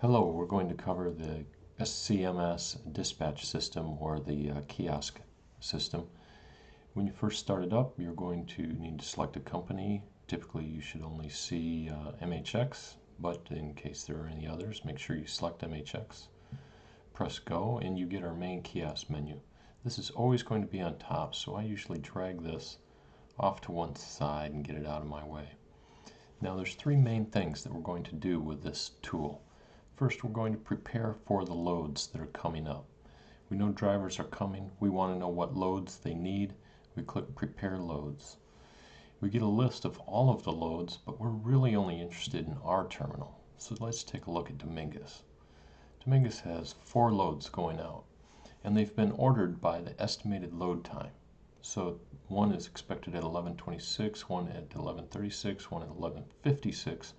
Hello, we're going to cover the SCMS Dispatch system or the kiosk system. When you first start it up, you're going to need to select a company. Typically, you should only see MHX, but in case there are any others, make sure you select MHX. Press go, and you get our main kiosk menu. This is always going to be on top, so I usually drag this off to one side and get it out of my way. Now, there's three main things that we're going to do with this tool. First, we're going to prepare for the loads that are coming up. We know drivers are coming. We want to know what loads they need. We click Prepare Loads. We get a list of all of the loads, but we're really only interested in our terminal. So let's take a look at Dominguez. Dominguez has 4 loads going out, and they've been ordered by the estimated load time. So one is expected at 11:26, one at 11:36, one at 11:56,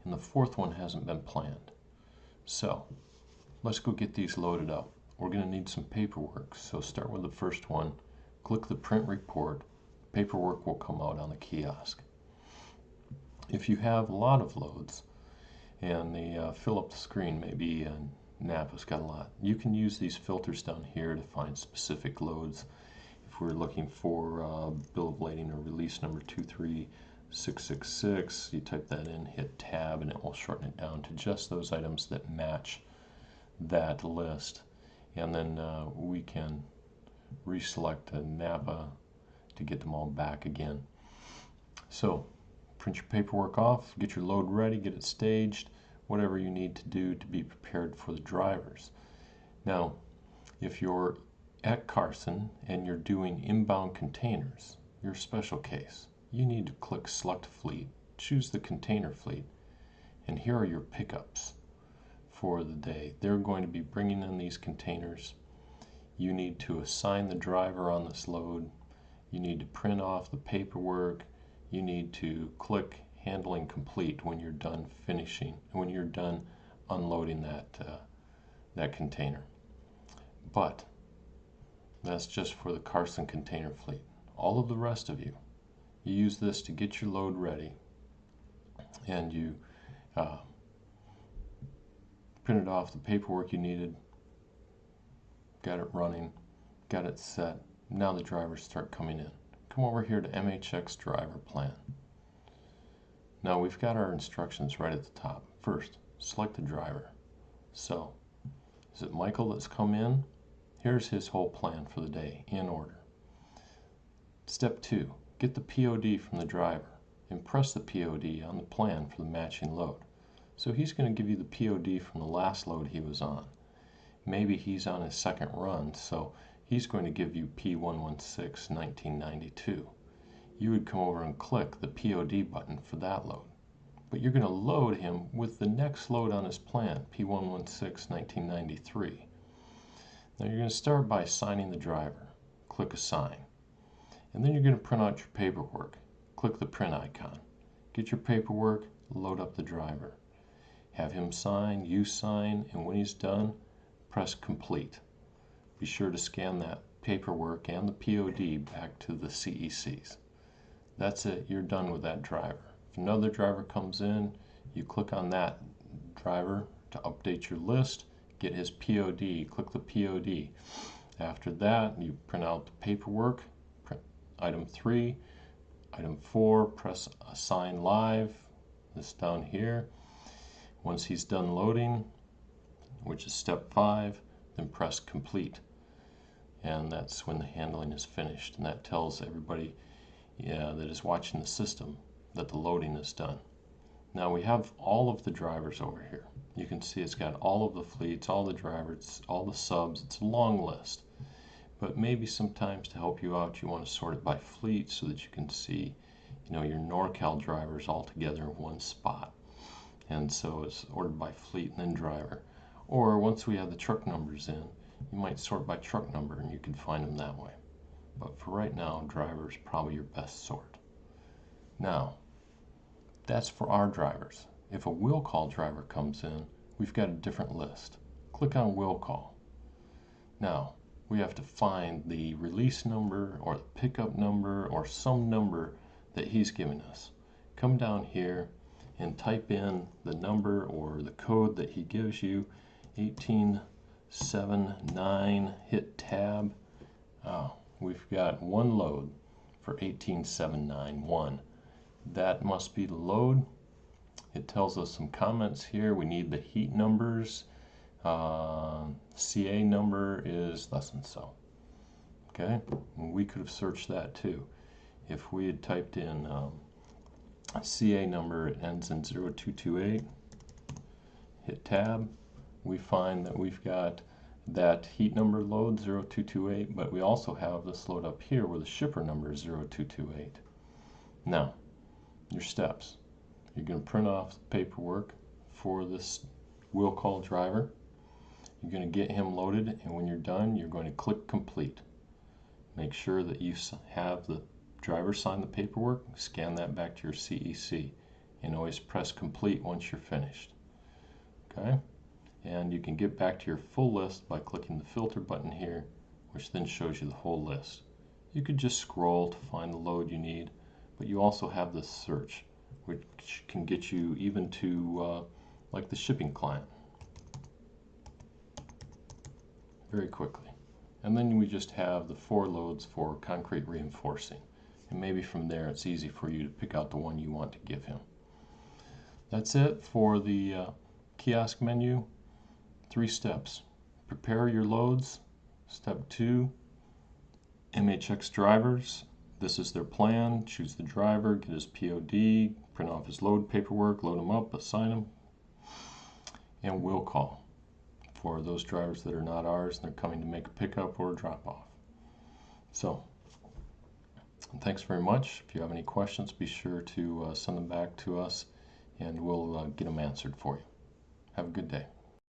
and the fourth one hasn't been planned. So let's go get these loaded up. We're going to need some paperwork, so start with the first one, click the print report, paperwork will come out on the kiosk. If you have a lot of loads and they fill up the screen, maybe Napa's got a lot, you can use these filters down here to find specific loads. If we're looking for bill of lading or release number 23666, you type that in, hit tab, and it will shorten it down to just those items that match that list. And then we can reselect a Napa to get them all back again. So print your paperwork off, get your load ready, get it staged, whatever you need to do to be prepared for the drivers. Now, if you're at Carson and you're doing inbound containers, your special case, you need to click Select Fleet, choose the container fleet, and here are your pickups for the day. They're going to be bringing in these containers. You need to assign the driver on this load. You need to print off the paperwork. You need to click Handling Complete when you're done when you're done unloading that container. But that's just for the Carson container fleet. All of the rest of you use this to get your load ready, and you printed off the paperwork you needed, got it running, got it set. Now the drivers start coming in. Come over here to MHX driver plan. Now we've got our instructions right at the top. First, select the driver. So, is it Michael that's come in? Here's his whole plan for the day in order. Step 2, get the POD from the driver and press the POD on the plan for the matching load. So he's going to give you the POD from the last load he was on. Maybe he's on his second run, so he's going to give you P116-1992. You would come over and click the POD button for that load. But you're going to load him with the next load on his plan, P116-1993. Now you're going to start by assigning the driver. Click Assign. And then you're going to print out your paperwork. Click the print icon. Get your paperwork, load up the driver. Have him sign, you sign, and when he's done, press Complete. Be sure to scan that paperwork and the POD back to the CECs. That's it, you're done with that driver. If another driver comes in, you click on that driver to update your list, get his POD, click the POD. After that, you print out the paperwork, print item 3, item 4, press Assign Live, this down here. Once he's done loading, which is step 5, then press Complete. And that's when the handling is finished, and that tells everybody that is watching the system that the loading is done. Now we have all of the drivers over here. You can see it's got all of the fleets, all the drivers, all the subs. It's a long list. But maybe sometimes to help you out, you want to sort it by fleet so that you can see, your NorCal drivers all together in one spot. And so it's ordered by fleet and then driver. Or once we have the truck numbers in, you might sort by truck number and you can find them that way. But for right now, driver is probably your best sort. Now, that's for our drivers. If a will call driver comes in, we've got a different list. Click on will call. Now, we have to find the release number or the pickup number or some number that he's giving us. Come down here and type in the number or the code that he gives you, 1879, hit tab. We've got one load for 18791. That must be the load. It tells us some comments here. We need the heat numbers. CA number is less than so. Okay, and we could have searched that too. If we had typed in CA number, it ends in 0228, hit tab, we find that we've got that heat number load 0228, but we also have this load up here where the shipper number is 0228. Now, your steps. You're going to print off the paperwork for this will call driver. You're going to get him loaded, and when you're done, you're going to click complete. Make sure that you have the driver sign the paperwork, scan that back to your CEC, and always press complete once you're finished. Okay? And you can get back to your full list by clicking the filter button here, which then shows you the whole list. You could just scroll to find the load you need, but you also have this search, which can get you even to like the shipping client very quickly. And then we just have the 4 loads for concrete reinforcing. And maybe from there it's easy for you to pick out the one you want to give him. That's it for the kiosk menu. 3 steps. Prepare your loads. Step 2, MHX drivers. This is their plan. Choose the driver, get his POD, print off his load paperwork, load him up, assign him, and will call for those drivers that are not ours and they're coming to make a pickup or a drop off. So, thanks very much. If you have any questions, be sure to send them back to us and we'll get them answered for you. Have a good day.